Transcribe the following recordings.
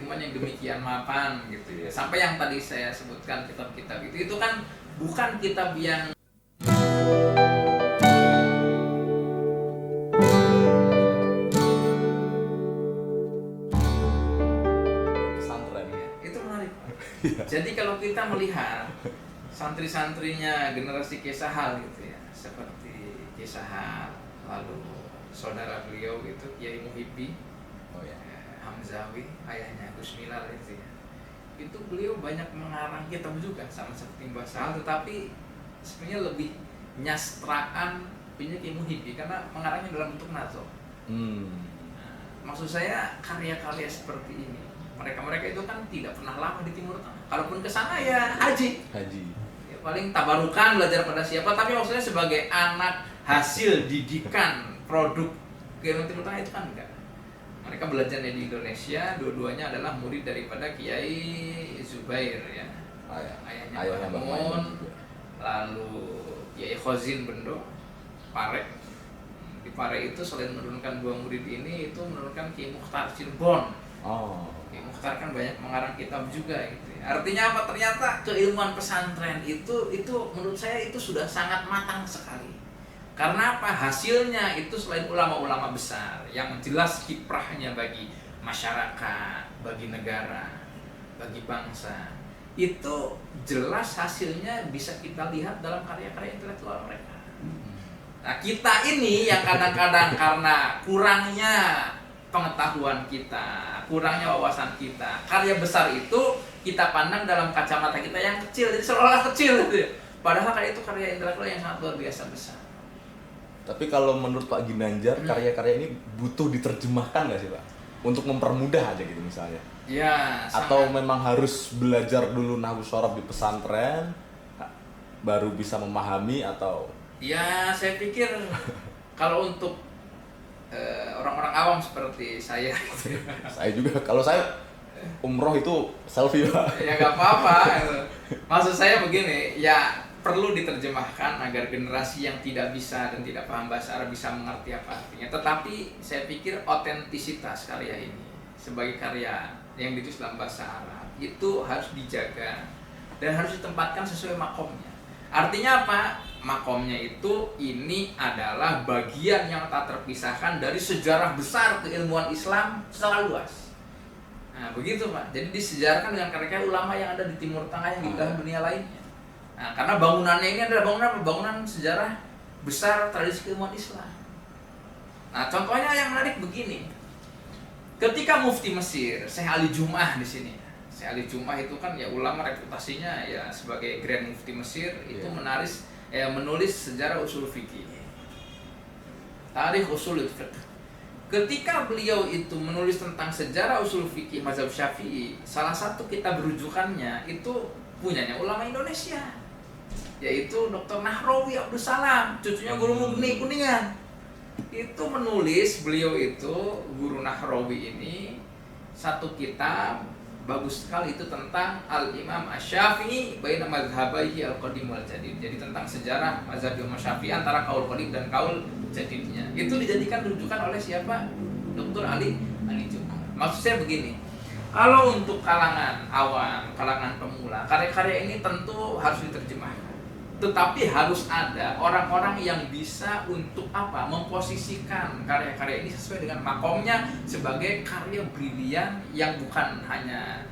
keilmuan yang demikian mapan gitu ya. Sampai yang tadi saya sebutkan kitab-kitab itu kan bukan kitab yang pesantren. Itu menarik. Jadi kalau kita melihat santri-santrinya generasi Kisahal gitu ya, seperti Kisahal, lalu saudara beliau itu Kiai Muhibbi, Hamzawi, ayahnya Gus Milal itu ya. Itu beliau banyak mengarang kitab juga sama seperti Mbah Sahal, tetapi sebenarnya lebih nyastraan punya Kiai Muhibbi karena mengarangnya dalam bentuk nazom. Maksud saya karya-karya seperti ini, mereka itu kan tidak pernah lama di Timur Tengah. Kalaupun ke sana ya haji. Ya, paling tabarukan belajar pada siapa, tapi maksudnya sebagai anak hasil didikan produk keilmuan Timur Tengah itu kan enggak. Mereka belajarnya di Indonesia, dua-duanya adalah murid daripada Kiai Zubair ya. Ayahnya Mbah Mun, lalu Kiai Khozin Bendo, Pare. Di Pare itu selain menurunkan dua murid ini, itu menurunkan Kiai Mukhtar Cirebon. Kiai Mukhtar kan banyak mengarang kitab juga gitu ya. Artinya apa? Ternyata keilmuan pesantren itu menurut saya itu sudah sangat matang sekali. Karena apa? Hasilnya itu selain ulama-ulama besar yang jelas kiprahnya bagi masyarakat, bagi negara, bagi bangsa, itu jelas hasilnya bisa kita lihat dalam karya-karya intelektual mereka. Nah, kita ini yang kadang-kadang karena kurangnya pengetahuan kita, kurangnya wawasan kita, karya besar itu kita pandang dalam kacamata kita yang kecil, jadi seolah-olah kecil gitu ya. Padahal karya itu karya intelektual yang sangat luar biasa besar. Tapi kalau menurut Pak Ginanjar, karya-karya ini butuh diterjemahkan nggak sih Pak? Untuk mempermudah aja gitu misalnya? Ya. Atau memang harus belajar dulu nahwu shorof di pesantren, baru bisa memahami atau? Ya, saya pikir kalau untuk orang-orang awam seperti saya gitu. Saya juga, kalau saya umroh itu selfie Pak. Ya nggak apa-apa. Maksud saya begini, ya perlu diterjemahkan agar generasi yang tidak bisa dan tidak paham bahasa Arab bisa mengerti apa artinya. Tetapi saya pikir otentisitas karya ini sebagai karya yang ditulis dalam bahasa Arab itu harus dijaga dan harus ditempatkan sesuai makomnya. Artinya apa? Makomnya itu ini adalah bagian yang tak terpisahkan dari sejarah besar keilmuan Islam secara luas. Nah begitu Pak. Jadi disejarahkan dengan karya-karya ulama yang ada di Timur Tengah yang di belahan dunia lainnya. Nah, karena bangunannya ini adalah bangunan sejarah besar tradisi keilmuan Islam. Nah, contohnya yang menarik begini. Ketika Mufti Mesir, Syekh Ali Jum'ah di sini. Syekh Ali Jum'ah itu kan ya ulama reputasinya ya sebagai Grand Mufti Mesir, itu menulis sejarah usul fikih. Tarikh usul fiqh. Ketika beliau itu menulis tentang sejarah usul fikih mazhab Syafi'i, salah satu kitab rujukannya itu punyanya ulama Indonesia, yaitu Dr. Nahrawi Abdus Salam, cucunya Guru Mugni Kuningan. Itu menulis, beliau itu Guru Nahrawi ini satu kitab bagus sekali itu tentang Al-Imam Asy-Syafi'i baina mazhabaihi al-qadim wal jadid. Jadi tentang sejarah mazhab Imam Syafi'i antara kaul qadim dan kaul jadidnya. Itu dijadikan rujukan oleh siapa? Dr. Ali Jum'ah. Maksud saya begini, kalau untuk kalangan awam, kalangan pemula, karya-karya ini tentu harus diterjemahkan. Tetapi harus ada orang-orang yang bisa untuk apa? Memposisikan karya-karya ini sesuai dengan makomnya sebagai karya brilian yang bukan hanya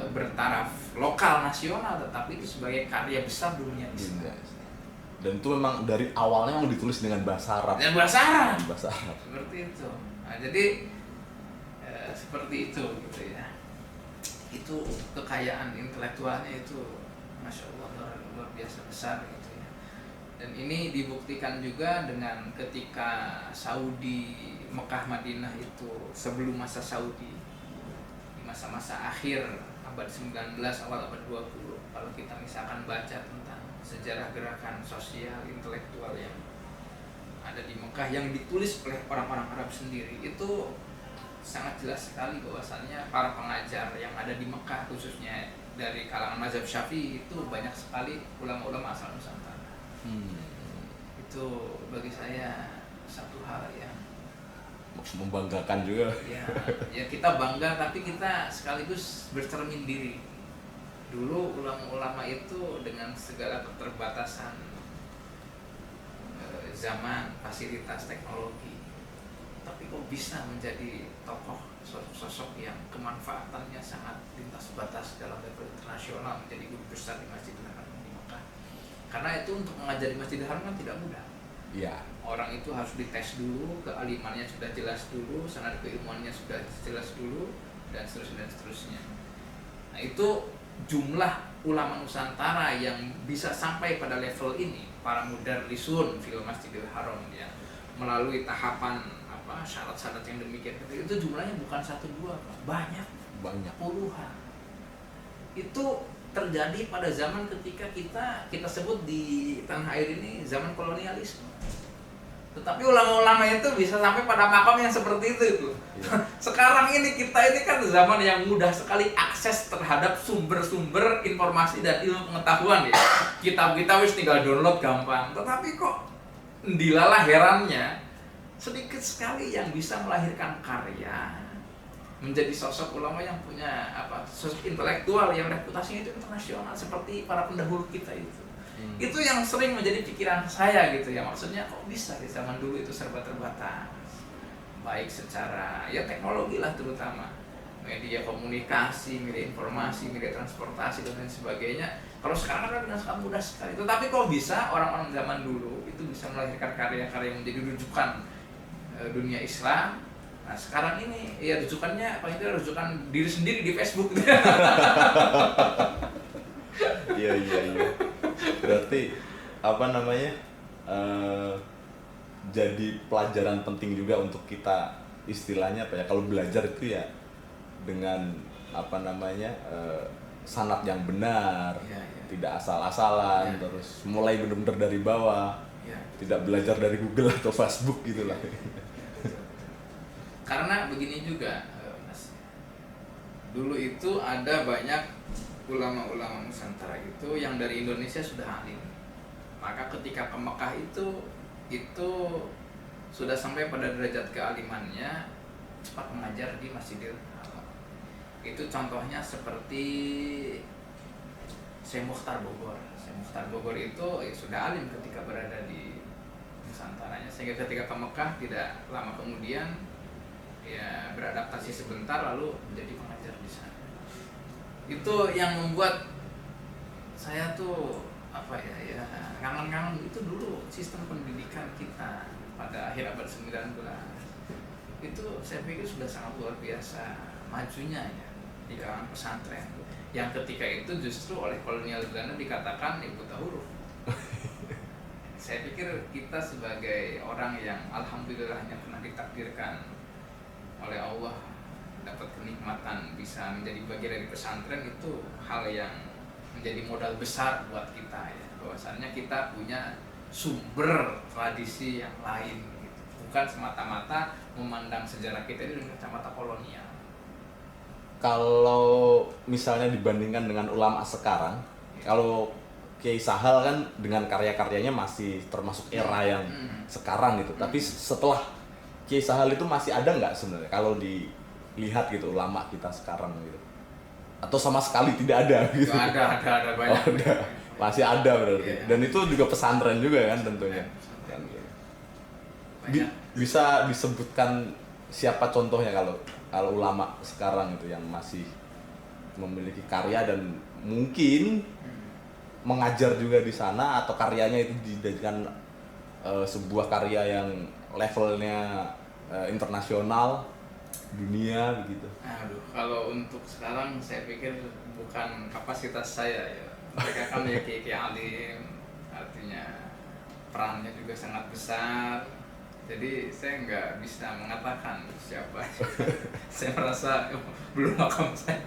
bertaraf lokal nasional, tetapi itu sebagai karya besar dunia Islam. Dan itu memang dari awalnya memang ditulis dengan bahasa Arab. Dan bahasa Arab. Seperti itu. Nah, jadi seperti itu gitu ya. Itu kekayaan intelektualnya itu Masya Allah luar biasa besar gitu ya. Dan ini dibuktikan juga dengan ketika Saudi, Mekah, Madinah itu sebelum masa Saudi, di masa-masa akhir abad 19 awal abad 20, kalau kita misalkan baca tentang sejarah gerakan sosial intelektual yang ada di Mekah yang ditulis oleh orang-orang Arab sendiri, itu sangat jelas sekali bahwasannya para pengajar yang ada di Mekah khususnya dari kalangan mazhab Syafi'i itu banyak sekali ulama-ulama asal Nusantara. Itu bagi saya satu hal yang membanggakan juga. Ya kita bangga, tapi kita sekaligus bercermin diri. Dulu ulama-ulama itu dengan segala keterbatasan zaman, fasilitas, teknologi, tapi kok bisa menjadi tokoh, sosok yang kemanfaatannya sangat lintas batas dalam level internasional, menjadi guru besar di Masjidil Haram di Mekah. Karena itu untuk mengajari Masjidil Haram kan tidak mudah. Iya. Orang itu harus dites dulu, kealimannya sudah jelas dulu, sanad keilmuannya sudah jelas dulu, dan seterusnya dan seterusnya. Nah itu jumlah ulama Nusantara yang bisa sampai pada level ini, para mudarrisun fil Masjidil Haram, ya, melalui tahapan syarat-syarat yang demikian, itu jumlahnya bukan 1-2, banyak puluhan. Itu terjadi pada zaman ketika kita sebut di tanah air ini zaman kolonialisme. Tetapi ulama-ulama itu bisa sampai pada makam yang seperti itu. Ya. Sekarang ini kita ini kan zaman yang mudah sekali akses terhadap sumber-sumber informasi dan ilmu pengetahuan, ya. Kitab-kitab wis tinggal download gampang. Tetapi kok dilalah herannya, sedikit sekali yang bisa melahirkan karya, menjadi sosok ulama yang punya sosok intelektual yang reputasinya itu internasional seperti para pendahulu kita itu. Itu yang sering menjadi pikiran saya gitu ya, maksudnya kok bisa di zaman dulu itu serba terbatas, baik secara teknologi lah, terutama media komunikasi, media informasi, media transportasi dan lain sebagainya. Kalau sekarang kan dengan sangat mudah sekali. Tetapi kok bisa orang-orang zaman dulu itu bisa melahirkan karya-karya yang menjadi rujukan dunia Islam. Nah sekarang ini rujukannya paling tidak rujukan diri sendiri di Facebook. Iya. Berarti jadi pelajaran penting juga untuk kita, istilahnya kalau belajar itu ya dengan sanad yang benar, tidak asal-asalan, terus mulai benar-benar dari bawah, tidak belajar dari Google atau Facebook gitulah. Karena begini juga, Mas, dulu itu ada banyak ulama-ulama Nusantara itu yang dari Indonesia sudah alim. Maka ketika ke Mekah itu sudah sampai pada derajat kealimannya, cepat mengajar di Masjidil Haram. Itu contohnya seperti Syekh Mukhtar Bogor. Syekh Mukhtar Bogor itu sudah alim ketika berada di Nusantaranya, sehingga ketika ke Mekah tidak lama kemudian beradaptasi sebentar lalu menjadi pengajar di sana. Itu yang membuat saya tuh kangen-kangen itu dulu sistem pendidikan kita pada akhir abad 19. Itu saya pikir sudah sangat luar biasa majunya ya di kalangan pesantren, yang ketika itu justru oleh kolonial Belanda dikatakan buta huruf. Saya pikir kita sebagai orang yang alhamdulillahnya pernah ditakdirkan oleh Allah dapat kenikmatan bisa menjadi bagian dari pesantren, itu hal yang menjadi modal besar buat kita ya, bahwasannya kita punya sumber tradisi yang lain gitu. Bukan semata-mata memandang sejarah kita ini dengan kacamata kolonial. Kalau misalnya dibandingkan dengan ulama sekarang, kalau Kiai Sahal kan dengan karya-karyanya masih termasuk era yang sekarang gitu, tapi setelah Kiai Sahal itu masih ada nggak sebenarnya kalau dilihat gitu ulama kita sekarang gitu, atau sama sekali tidak ada gitu? Ada banyak. Ada. Masih ada berarti. Dan itu juga pesantren juga kan tentunya. Bisa disebutkan siapa contohnya kalau ulama sekarang itu yang masih memiliki karya dan mungkin mengajar juga di sana, atau karyanya itu dijadikan sebuah karya yang levelnya internasional dunia begitu? Aduh, kalau untuk sekarang saya pikir bukan kapasitas saya ya. Mereka kan kiai alim, artinya perannya juga sangat besar. Jadi saya nggak bisa mengatakan siapa. Saya merasa belum makam saya.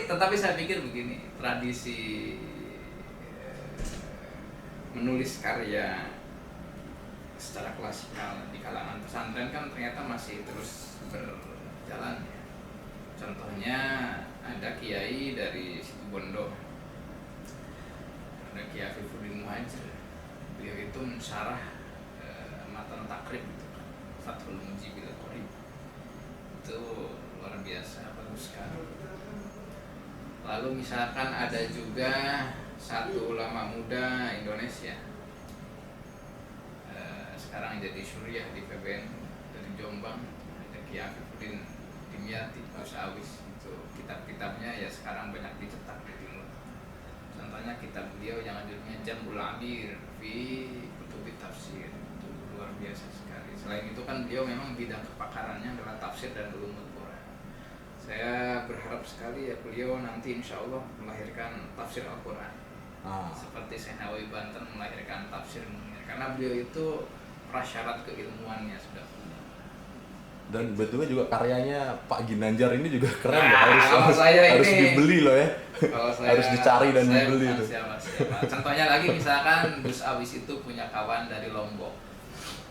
Tetapi saya pikir begini, tradisi menulis karya secara klasikal di kalangan pesantren kan ternyata masih terus berjalan ya. Contohnya ada kiai dari Situbondo, ada Kiai Afifuddin Muhajir. Beliau itu mensyarah matan takrib gitu kan, Fathul Mujibil Qorib itu luar biasa bagus sekali. Lalu misalkan ada juga satu ulama muda Indonesia sekarang jadi syuriah di PBN dari Jombang, ada Kiai Afifuddin Dimyati Gus Awis. Itu kitab-kitabnya ya sekarang banyak dicetak di timur. Contohnya kitab beliau yang judulnya Jamul Amir fi Kutubi Tafsir, itu luar biasa sekali. Selain itu kan beliau memang bidang kepakarannya adalah tafsir dan ulumul Quran. Saya berharap sekali ya beliau nanti insya Allah melahirkan tafsir Al-Quran seperti Syekh Nawawi Banten melahirkan tafsir Munir, karena beliau itu prasyarat keilmuannya sudah punya. Dan betulnya juga karyanya Pak Ginanjar ini juga keren Nah, harus ini, dibeli loh ya. Saya, harus dicari dan dibeli itu. Siapa. Contohnya lagi misalkan Gus Awis itu punya kawan dari Lombok,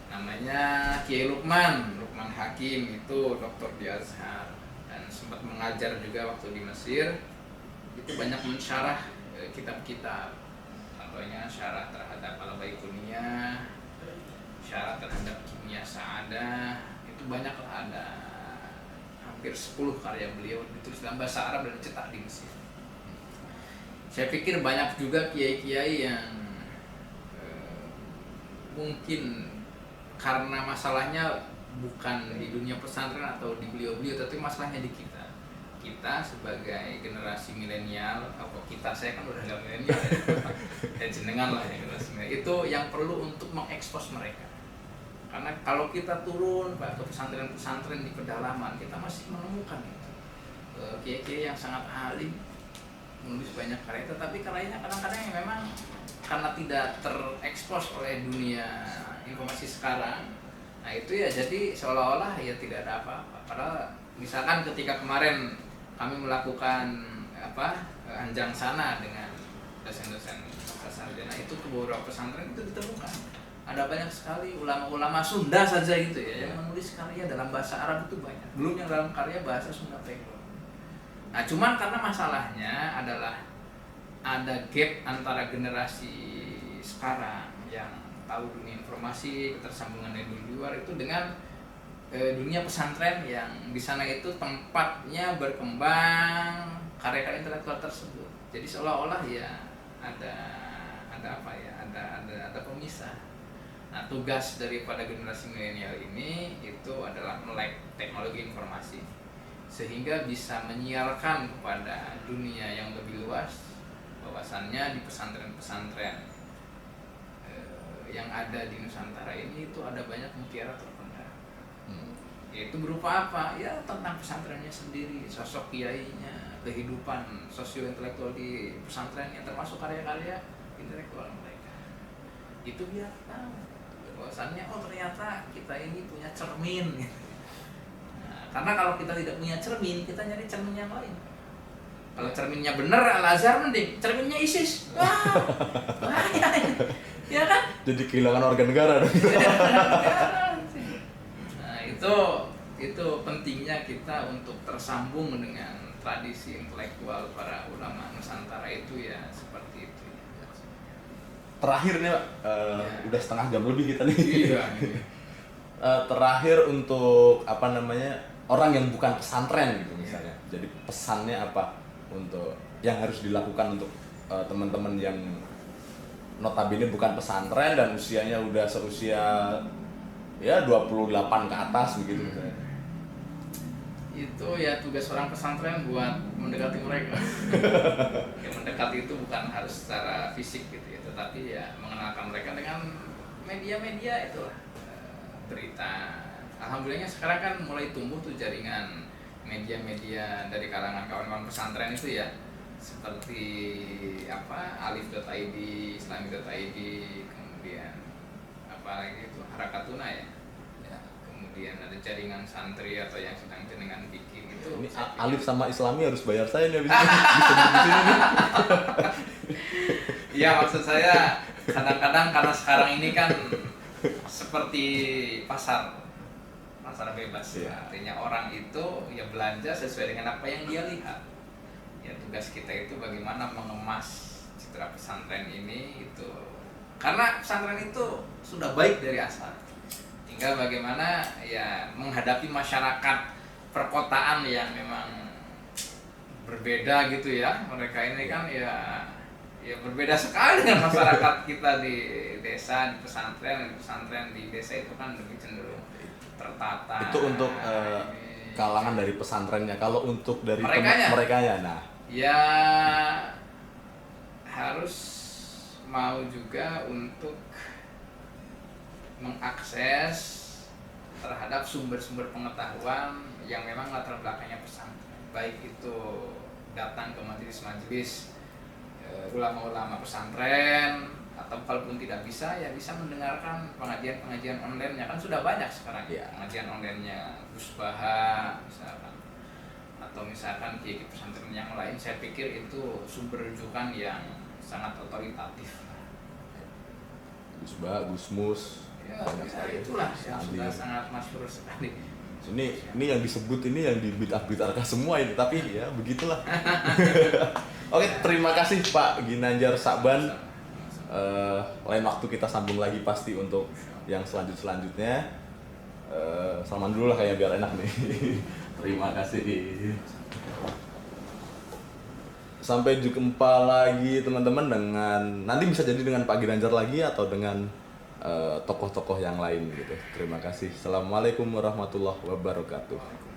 namanya Kiai Lukman Hakim, itu doktor di Azhar dan sempat mengajar juga waktu di Mesir. Itu banyak mensyarah kitab-kitab, contohnya syarah terhadap Al-Baiquniyah, syarah terhadap Kimia Sa'adah, itu banyak lah, ada hampir 10 karya beliau ditulis dalam bahasa Arab dan dicetak di Mesir. Saya pikir banyak juga kiai-kiai yang mungkin karena masalahnya bukan di dunia pesantren atau di beliau-beliau, tapi masalahnya di kita sebagai generasi milenial, atau saya kan udah nggak milenial ya jenengan lah ya, generasi milenial itu yang perlu untuk mengekspos mereka. Karena kalau kita turun ke pesantren-pesantren di pedalaman, kita masih menemukan kiai-kiai yang sangat alim, menulis banyak karya, tetapi karyanya kadang-kadang yang memang karena tidak terekspos oleh dunia informasi sekarang, nah itu ya jadi seolah-olah ya tidak ada apa-apa. Padahal misalkan ketika kemarin kami melakukan anjang sana dengan dosen-dosen sarjana itu ke beberapa pesantren, itu ditemukan ada banyak sekali ulama-ulama Sunda saja gitu ya yang menulis karya dalam bahasa Arab itu banyak, belum yang dalam karya bahasa Sunda Peko. Nah cuman karena masalahnya adalah ada gap antara generasi sekarang yang tahu dunia informasi, ketersambungan dengan luar itu dengan dunia pesantren yang di sana itu tempatnya berkembang karya-karya intelektual tersebut. Jadi seolah-olah ya ada pemisah. Nah, tugas daripada generasi milenial ini itu adalah melek teknologi informasi sehingga bisa menyiarkan kepada dunia yang lebih luas bahwasannya di pesantren-pesantren yang ada di Nusantara ini itu ada banyak mutiara terpendam. Yaitu berupa apa? Ya tentang pesantrennya sendiri, sosok kiainya, kehidupan sosio-intelektual di pesantrennya, termasuk karya-karya intelektual mereka. Itu biar tahu bahwasannya ternyata kita ini punya cermin gitu. Nah, karena kalau kita tidak punya cermin, kita nyari cermin yang lain. Kalau cerminnya benar Al-Azhar mending, cerminnya ISIS. Wah, bahaya ini. Ya kan? Jadi kehilangan organ negara dong. Nah, itu pentingnya kita untuk tersambung dengan tradisi intelektual para ulama Nusantara itu ya seperti itu ya. Terakhir nih Pak, udah setengah jam lebih kita nih. Iya. Terakhir untuk orang yang bukan pesantren gitu misalnya. Jadi pesannya apa untuk yang harus dilakukan untuk teman-teman yang notabene bukan pesantren dan usianya udah seusia ya 28 ke atas begitu misalnya. Itu ya tugas orang pesantren buat mendekati mereka. Yang mendekati itu bukan harus secara fisik gitu ya, tetapi ya mengenalkan mereka dengan media-media itulah, berita. Alhamdulillahnya sekarang kan mulai tumbuh tuh jaringan media-media dari kalangan kawan-kawan pesantren itu ya, seperti alif.id, islami.id, kemudian apalagi itu Harakatuna ya. Kemudian ada jaringan santri atau yang sedang jenengan bikin itu. Ini Alif sama Islami harus bayar saya nih habis ini. Bisa di sini nih. Iya, maksud saya kadang-kadang karena sekarang ini kan seperti pasar bebas ya. Artinya orang itu ya belanja sesuai dengan apa yang dia lihat. Ya tugas kita itu bagaimana mengemas citra pesantren ini itu. Karena pesantren itu sudah baik dari asal. Tinggal bagaimana ya menghadapi masyarakat perkotaan yang memang berbeda gitu ya. Mereka ini kan ya berbeda sekali dengan masyarakat kita di desa, di pesantren. Di pesantren di desa itu kan lebih cenderung tertata. Itu untuk kalangan dari pesantrennya. Kalau untuk dari merekanya, nah ya harus mau juga untuk mengakses terhadap sumber-sumber pengetahuan yang memang latar belakangnya pesantren, baik itu datang ke majelis-majelis ulama-ulama pesantren, atau kalaupun tidak bisa ya bisa mendengarkan pengajian-pengajian online-nya, kan sudah banyak sekarang ya pengajian online-nya Gus Baha misalkan, atau misalkan kiai pesantren yang lain. Saya pikir itu sumber rujukan yang sangat otoritatif. Gus Baha, Gus Mus, ya itulah yang sudah sangat masyhur sekali. Ini yang disebut ini yang dibid'ah-bid'ahkan semua ini, tapi ya begitulah. Oke, terima kasih Pak Ginanjar Sakban. Lain waktu kita sambung lagi pasti untuk yang selanjutnya. Salaman dulu lah kayaknya biar enak nih. Terima kasih. Sampai jumpa lagi teman-teman, dengan nanti bisa jadi dengan Pak Ginanjar lagi atau dengan tokoh-tokoh yang lain gitu. Terima kasih. Assalamualaikum warahmatullahi wabarakatuh.